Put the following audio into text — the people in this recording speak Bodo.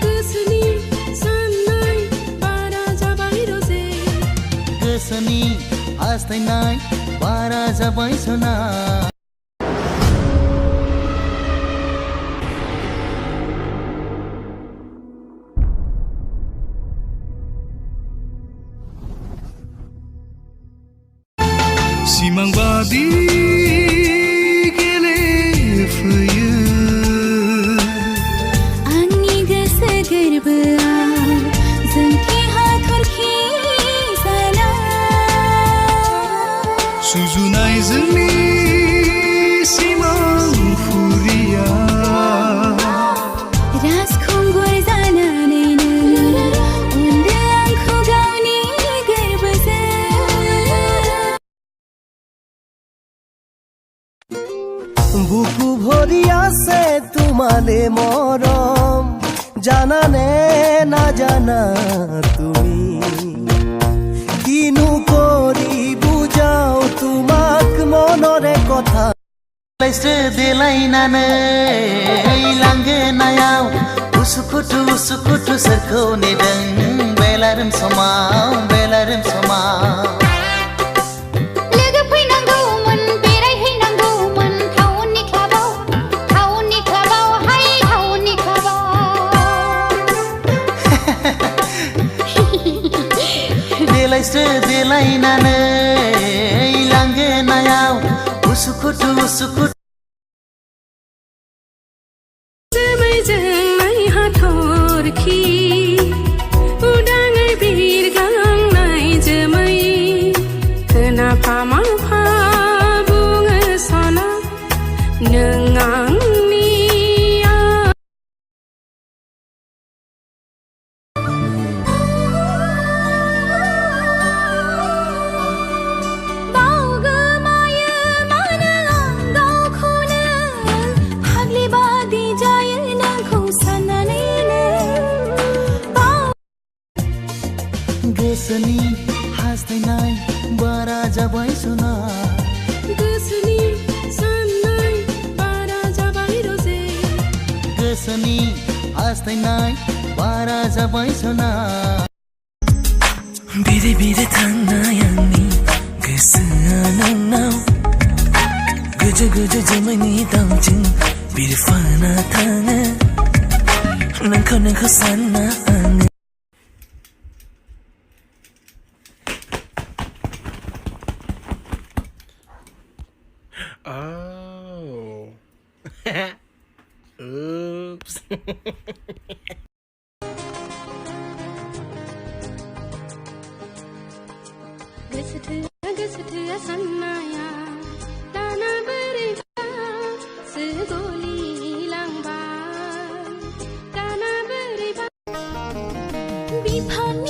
गोसोनि साननाय बारा जाबाय रजे गोसोनि हास्थायनाय बारा जाबाय सना सिमां बादि गेलेफैयो आंनि गोसो गोरबोआव जोंथि हाथरखि जाना सुजुनाय जोंनि सिमांफुरिया राजखुंगुर जानानैनो उन्दो आंखौ गावनि गोरबोजों বুকু ভরি আছে তোমালে মরম জানানে না জানা তুমি কিনু করি বুঝাও তোমাক মনরে কথা লাইছে দেলাইনানে लांगोनायाव उसुखुथु सोरखौ नेदों बेलारोम समाव देलायनानै लांगोनायाव उसुखुथु जोमै हाथरखि उदाङै बिरगांनाय जोमै खोनाफा माफा बुङो सना नों आंनि गोसोनि हास्थायनाय बारा जाबाय सना गोसोनि साननाय बारा जाबाय रजे गोसोनि हास्थायनाय बारा जाबाय सना बिरे बिरे थांनाय आंनि गोसोआ नोंनाव गोजो गोजो जोमैनि दाउजों बिरफाना थाङो नोंखौ सानना आङो Oh. Oops. गोसोथोआ साननाया दाना बोरैबा सोगलि लांबाय दाना बोरैबा बिफान